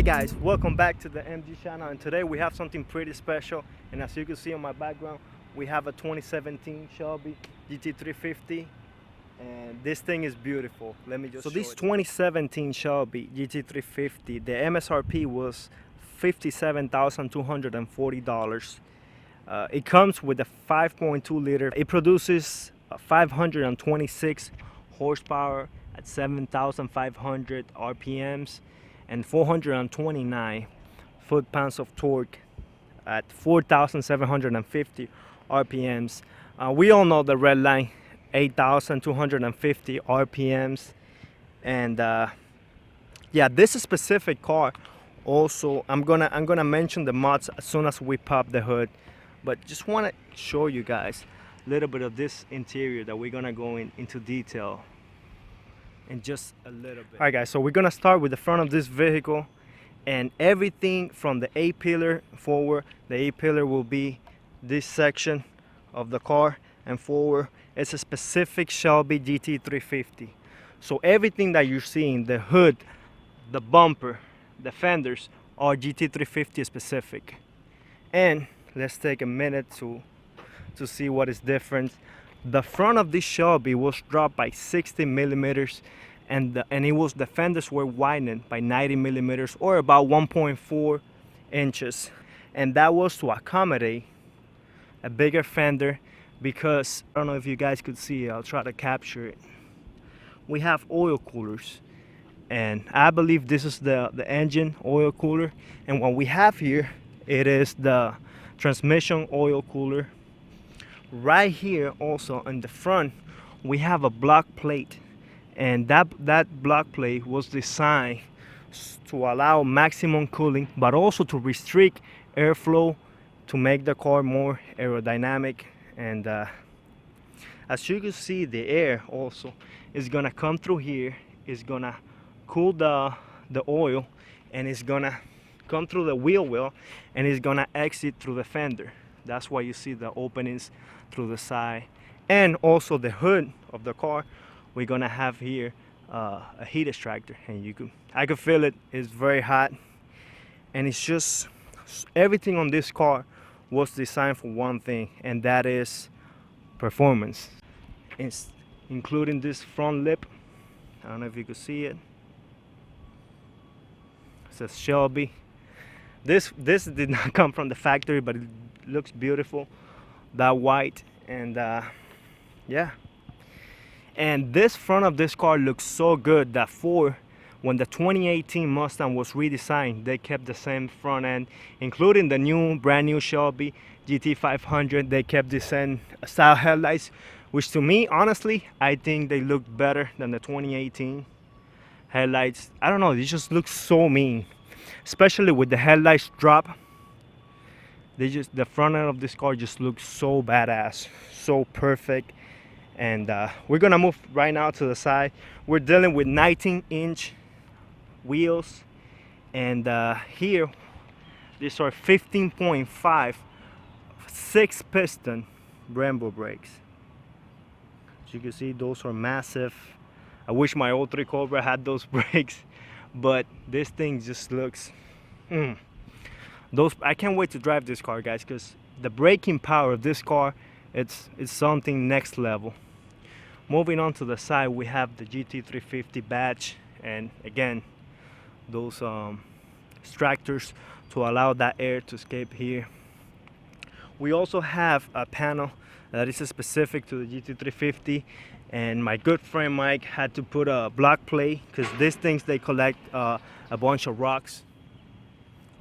guys, welcome back to the MG channel, and today we have something pretty special. And as you can see on my background, we have a 2017 Shelby GT350, and this thing is beautiful. Let me just show this 2017 Shelby GT350, the MSRP was $57,240. It comes with a 5.2 liter. It produces 526 horsepower at 7,500 RPMs and 429 foot-pounds of torque at 4,750 RPMs. We all know the red line, 8,250 RPMs. And yeah, this specific car also, I'm gonna mention the mods as soon as we pop the hood, but just want to show you guys a little bit of this interior that we're gonna go into detail in just a little bit. All right guys, so we're gonna start with the front of this vehicle, and everything from the A-pillar forward. The A-pillar will be this section of the car, and forward it's a specific Shelby GT350. So everything that you're seeing, the hood, the bumper, the fenders, are GT350 specific. And let's take a minute to see what is different. The front of this Shelby was dropped by 60 millimeters, and the fenders were widened by 90 millimeters, or about 1.4 inches, and that was to accommodate a bigger fender. Because I don't know if you guys could see it, I'll try to capture it. We have oil coolers, and I believe this is the engine oil cooler, and what we have here, it is the transmission oil cooler. Right here also in the front we have a block plate, and that block plate was designed to allow maximum cooling, but also to restrict airflow to make the car more aerodynamic. And as you can see, the air also is gonna come through here, is gonna cool the oil, and it's gonna come through the wheel well, and it's gonna exit through the fender. That's why you see the openings through the side. And also the hood of the car, we're gonna have here a heat extractor, and I can feel it. It's very hot, and it's just everything on this car was designed for one thing, and that is performance. It's including this front lip. I don't know if you can see it. It says Shelby. This did not come from the factory, but it looks beautiful. That white, and yeah. And this front of this car looks so good that when the 2018 Mustang was redesigned, they kept the same front end, including the brand new Shelby GT500. They kept the same style headlights, which to me, honestly, I think they look better than the 2018 headlights. I don't know, they just look so mean, especially with the headlights drop. The front end of this car just looks so badass, so perfect. And we're gonna move right now to the side. We're dealing with 19-inch wheels, and here these are 15.5 6-piston Brembo brakes. As you can see, those are massive. I wish my old 3 Cobra had those brakes, but this thing just looks I can't wait to drive this car, guys, because the braking power of this car, it's something next level. Moving on to the side, we have the GT350 badge, and again, those extractors to allow that air to escape here. We also have a panel that is specific to the GT350, and my good friend Mike had to put a block plate because these things, they collect a bunch of rocks.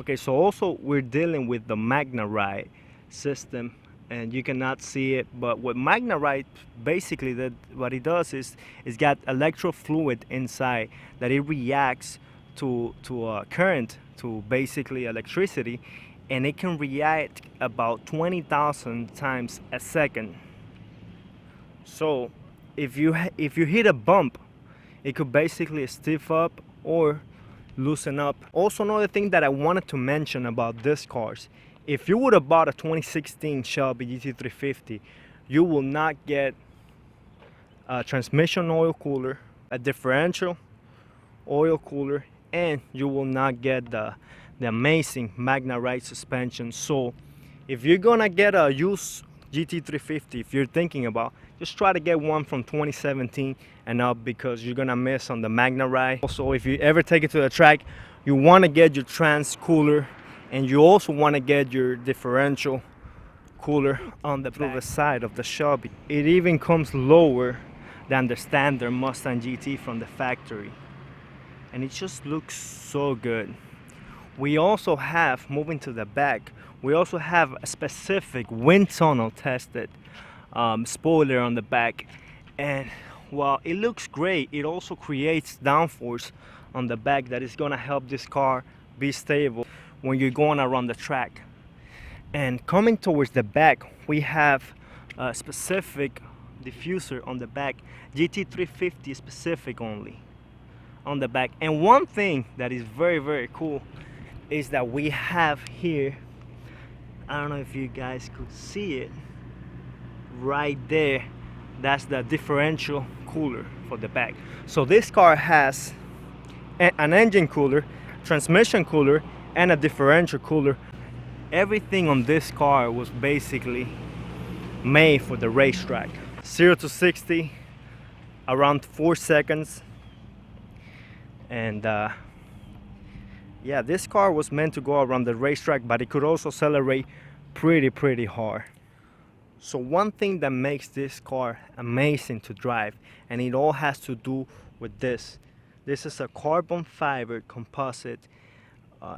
Okay, so also we're dealing with the MagnaRide system, and you cannot see it, but with MagnaRide, basically what it does is it's got electro fluid inside that it reacts to current, to basically electricity, and it can react about 20,000 times a second. So if you hit a bump, it could basically stiff up or loosen up. Also, another thing that I wanted to mention about these cars, if you would have bought a 2016 Shelby GT350, you will not get a transmission oil cooler, a differential oil cooler, and you will not get the amazing Magnarite suspension. So if you're gonna get a used GT350, if you're thinking about, just try to get one from 2017 and up, because you're gonna miss on the Magnarite. Also, if you ever take it to the track, you want to get your trans cooler, and you also want to get your differential cooler on the back side of the Shelby. It even comes lower than the standard Mustang GT from the factory, and it just looks so good. We also have, moving to the back, we also have a specific wind tunnel tested spoiler on the back, and while it looks great, it also creates downforce on the back that is going to help this car be stable when you're going around the track. And coming towards the back, we have a specific diffuser on the back, GT350 specific only on the back. And one thing that is very, very cool is that we have here, I don't know if you guys could see it right there, that's the differential cooler for the back. So this car has an engine cooler, transmission cooler, and a differential cooler. Everything on this car was basically made for the racetrack. 0 to 60 around 4 seconds. And yeah, this car was meant to go around the racetrack, but it could also accelerate pretty hard. So one thing that makes this car amazing to drive, and it all has to do with this. This is a carbon fiber composite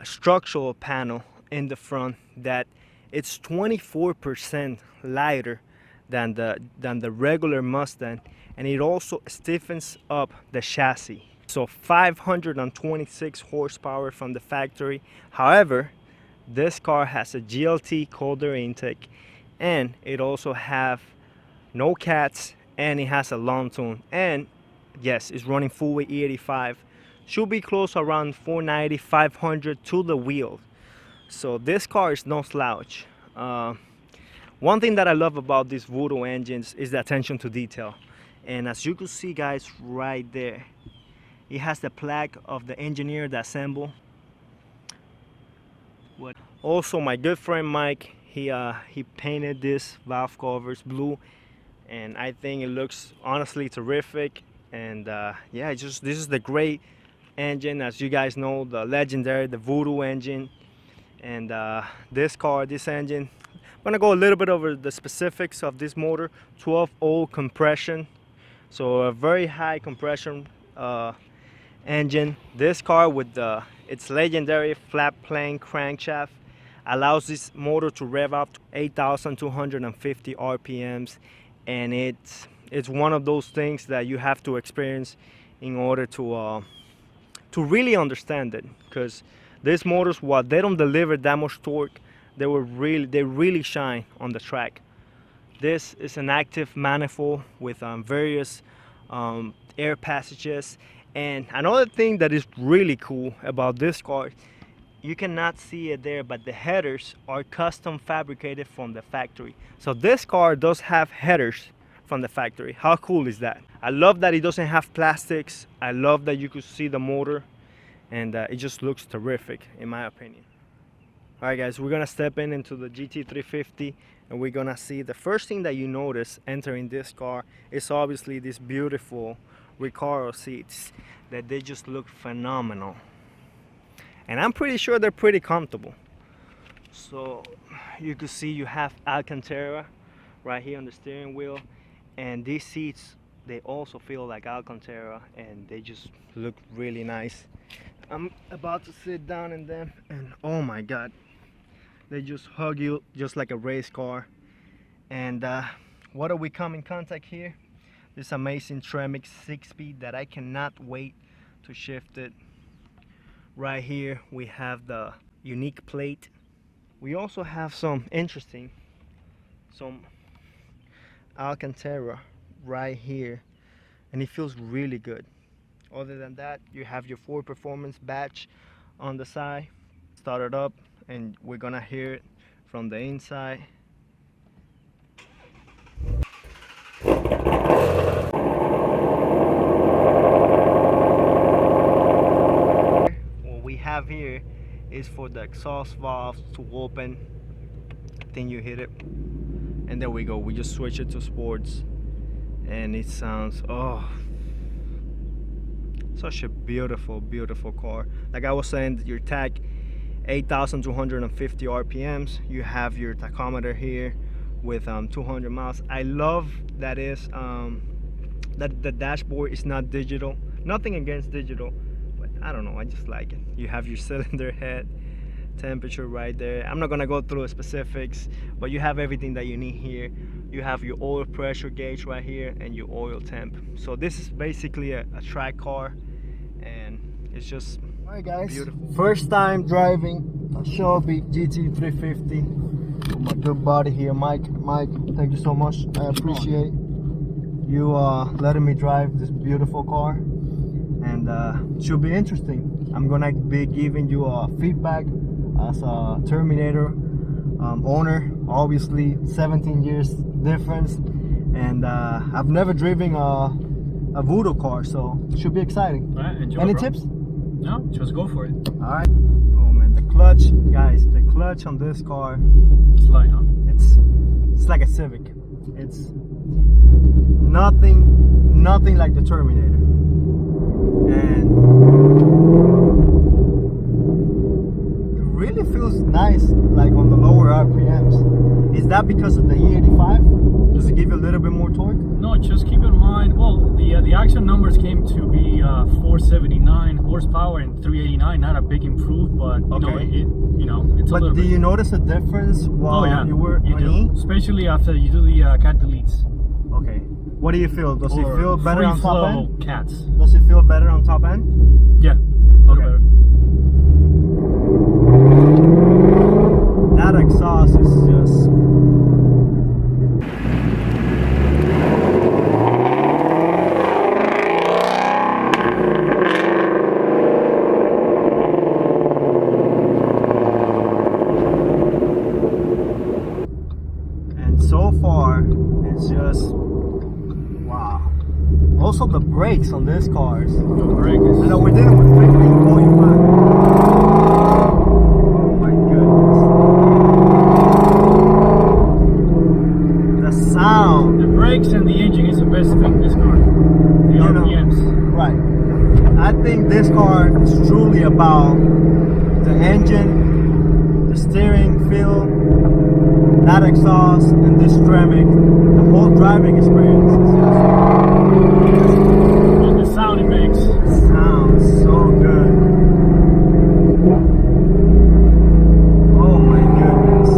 structural panel in the front that it's 24% lighter than the regular Mustang, and it also stiffens up the chassis. So 526 horsepower from the factory. However, this car has a GLT cold air intake, and it also have no cats, and it has a long tune, and yes, it's running full with E85. Should be close around 490, 500 to the wheel. So this car is no slouch. One thing that I love about these Voodoo engines is the attention to detail. And as you can see, guys, right there, it has the plaque of the engineer that assembled. Also, my good friend Mike, he painted this valve covers blue, and I think it looks honestly terrific. And yeah, this is the great engine, as you guys know, the legendary, the Voodoo engine. And this engine, I'm gonna go a little bit over the specifics of this motor. 12-0 compression, so a very high compression engine. This car with its legendary flat plane crankshaft allows this motor to rev up to 8,250 RPMs, and it's one of those things that you have to experience in order to really understand it, because these motors, while they don't deliver that much torque, they really shine on the track. This is an active manifold with various air passages. And another thing that is really cool about this car, you cannot see it there, but the headers are custom fabricated from the factory. So this car does have headers from the factory. How cool is that? I love that it doesn't have plastics. I love that you could see the motor, and it just looks terrific in my opinion. All right, guys, we're gonna step into the GT350, and we're gonna see the first thing that you notice entering this car is obviously these beautiful Recaro seats that they just look phenomenal, and I'm pretty sure they're pretty comfortable. So you can see you have Alcantara right here on the steering wheel, and these seats, they also feel like Alcantara, and they just look really nice. I'm about to sit down in them, and oh my god, they just hug you just like a race car. And what do we come in contact here? This amazing Tremec 6-speed that I cannot wait to shift it. Right here we have the unique plate. We also have some Alcantara right here, and it feels really good. Other than that, you have your Ford Performance badge on the side. Start it up, and we're gonna hear it from the inside. here is for the exhaust valve to open. Then you hit it, and there we go. We just switch it to sports, and it sounds, oh, such a beautiful, beautiful car. Like I was saying, your tach 8,250 RPMs. You have your tachometer here with 200 miles. I love that is that the dashboard is not digital. Nothing against digital, but I don't know, I just like it. You have your cylinder head, temperature right there. I'm not gonna go through the specifics, but you have everything that you need here. You have your oil pressure gauge right here and your oil temp. So this is basically a track car, and it's just Alright guys, beautiful. First time driving a Shelby GT350 with my good buddy here, Mike. Mike, thank you so much. I appreciate you letting me drive this beautiful car, and should be interesting. I'm gonna be giving you feedback as a Terminator owner. Obviously 17 years difference, and I've never driven a Voodoo car, so it should be exciting. All right, enjoy, Any bro. tips? No, just go for it. All right. Oh man, the clutch, guys, the clutch on this car, It's light, huh? it's like a Civic. It's nothing like the Terminator. And it really feels nice, like on the lower RPMs. Is that because of the E85? Does it give you a little bit more torque? No, just keep in mind. Well, the actual numbers came to be 479 horsepower and 389. Not a big improve, but Okay. it's a But little do bit. you notice a difference while Oh yeah, you were you on do. E? Especially after you do the cat deletes. Okay. What do you feel? Does it Or feel better free on top flow end? cats. Does it feel better on top end? Yeah, a little Okay. better. That exhaust is just... And so far, it's just... wow. Also the brakes on this car is... The brake is. I know we're dealing with 15.5. Oh my goodness. The sound. The brakes and the engine is the best thing in this car. The You know, RPMs. right. I think this car is truly about the engine, the steering feel, that exhaust, and this ceramic. The whole driving experience is And the sound it makes. just sounds so good. Oh my goodness.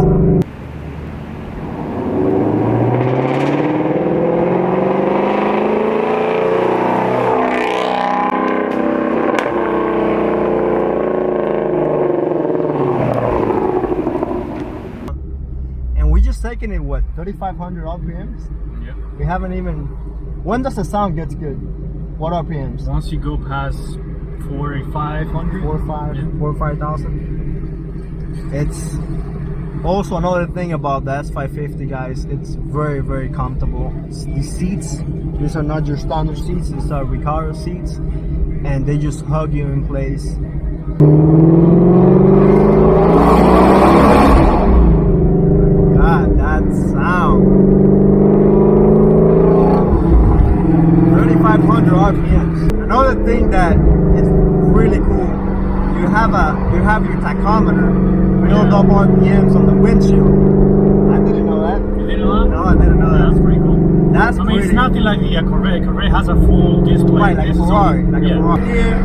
And we just taking it, what, 3,500 RPMs? Yep. We haven't even... When does the sound get good? What RPMs? Once you go past 4,500. 4 or 5,000. It's also another thing about the S550, guys. It's very, very comfortable. The seats, these are not your standard seats. These are Recaro seats, and they just hug you in place. God, that sound. 3,500 RPMs. Another thing that is really cool, you have your tachometer build up RPMs on the windshield. I didn't know that. You didn't know that? No, I didn't know Yeah, that's that. pretty cool. That's I mean, pretty it's nothing like the Corvette. Corvette has a full display. right, like a This is Ferrari, only- like a yeah. Ferrari. Here,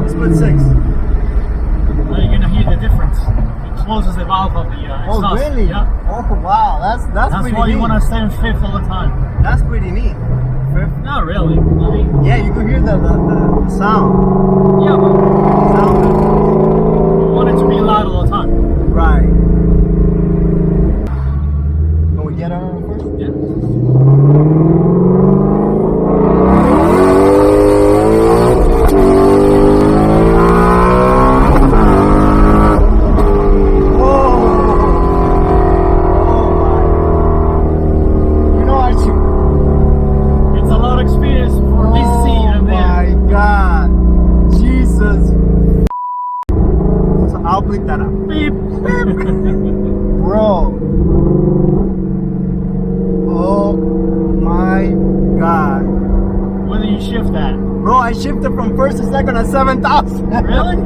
it's put 6. Now you're gonna hear the difference. It closes the valve of the Oh, exhaust. really? Yeah. Oh, wow. That's That's pretty why neat. you wanna stay in fifth all the time. That's pretty neat. Fifth. Not really. I mean, Yeah, you can hear the sound. yeah, but Sound. you want it to be loud all the time. Right. Can we get on first? Yeah. It's a lot of experience for this seat and there. my God, Jesus I'll bleep that out. Beep. Bro. Oh my God. Whether you shift that. Bro, I shifted from first to second at 7,000. Really?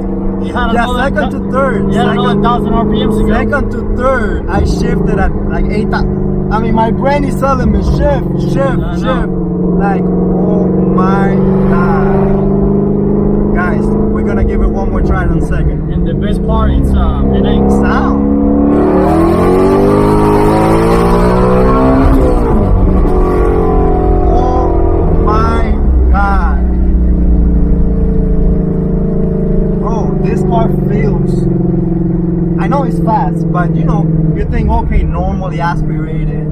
You had Yeah, second to third. You had another 1,000 RPMs to go. Second to third, I shifted at like 8,000. I mean, my brain is telling me shift. Like, oh my God. Guys, we're gonna give it one more try in a second. And the best part, it's it ain't Sound. Oh my God. Bro, this car feels, I know it's fast, but you know, you think, okay, normally aspirated.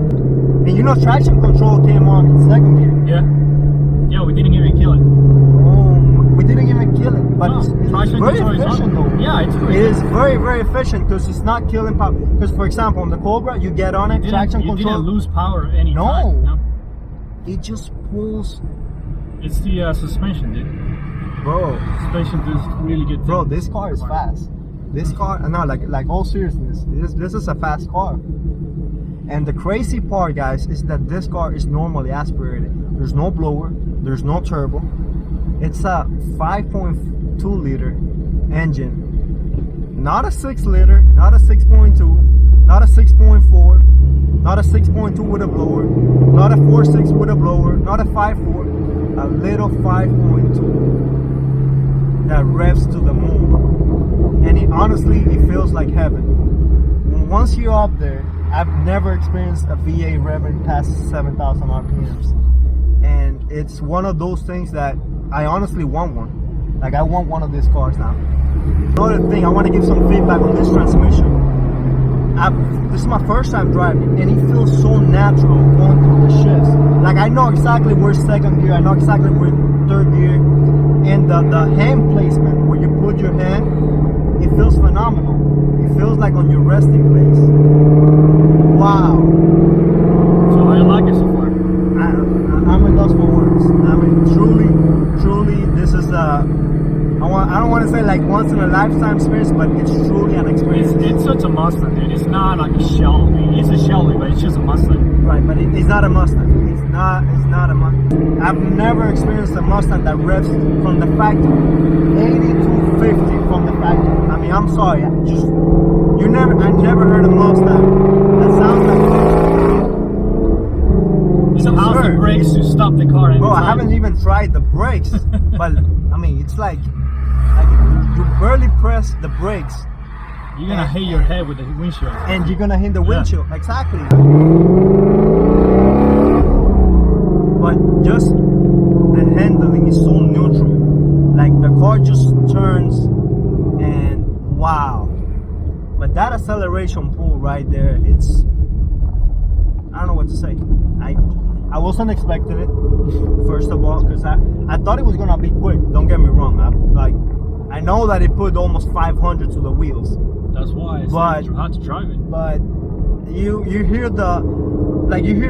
And you know, traction control came on in second gear. Yeah, we didn't even kill it. Oh, we didn't even kill it. But No, it's traction very control is efficient on. though. Yeah, it's great. It is very, very efficient because it's not killing power. Because for example, on the Cobra, you get on it, traction You control. didn't lose power any No. time. No. It just pulls. It's the suspension, dude. Bro, Suspension does really good. bro, this car is fast. This car, no, like all seriousness, this is a fast car. And the crazy part, guys, is that this car is normally aspirated. There's no blower, there's no turbo. It's a 5.2 liter engine. Not a 6 liter, not a 6.2, not a 6.4, not a 6.2 with a blower, not a 4.6 with a blower, not a 5.4, a little 5.2 that revs to the moon. And honestly, it feels like heaven. Once you're up there, I've never experienced a V8 revving past 7,000 RPMs. And it's one of those things that I honestly want one. Like, I want one of these cars now. Another thing, I want to give some feedback on this transmission. This is my first time driving, and it feels so natural going through the shifts. Like, I know exactly where's second gear, I know exactly where third gear. And the hand placement, where you put your hand, it feels phenomenal. It feels like on your resting place. Wow. So I like it so far. I'm at loss for words. I mean, truly, this is I don't want to say like once in a lifetime experience, but it's truly an experience. It's such a Mustang, dude. It's not like a Shelby. It's a Shelby, but it's just a Mustang. Right, but it's not a Mustang. It's not a Mustang. I've never experienced a Mustang that revs from the factory. 8250 from the factory. I mean, I'm sorry. I never heard a Mustang that sounds like. So how's the brakes to stop the car? Bro, I haven't even tried the brakes, but I mean, it's like you barely press the brakes. You're gonna hit your head with the windshield. And you're gonna hit the windshield. Exactly. But just the handling is so neutral. Like the car just turns and wow. But that acceleration pull right there, it's, I don't know what to say. I wasn't expecting it, first of all, because I thought it was gonna be quick. Don't get me wrong. I know that it put almost 500 to the wheels. That's why it's hard to drive it. But you hear a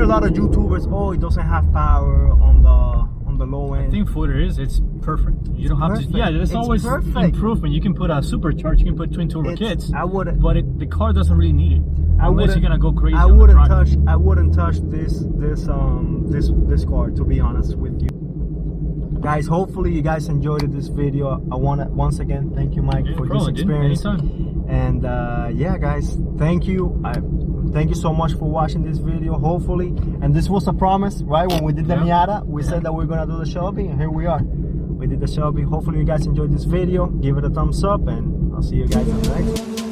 lot of YouTubers, oh, it doesn't have power on the low end. I think for it's perfect. You don't have to. Yeah, there's always improvement. You can put a supercharge. You can put twin turbo kits. I wouldn't. But the car doesn't really need it. Unless you're gonna go crazy. I wouldn't touch this car, to be honest with you. Guys, hopefully you guys enjoyed this video. I want to once again thank you, Mike, for this experience. And yeah, guys, thank you. Thank you so much for watching this video. Hopefully, and this was a promise, right? When we did the Miata, we said that we are gonna do the Shelby, and here we are. We did the Shelby. Hopefully you guys enjoyed this video. Give it a thumbs up, and I'll see you guys in the next one.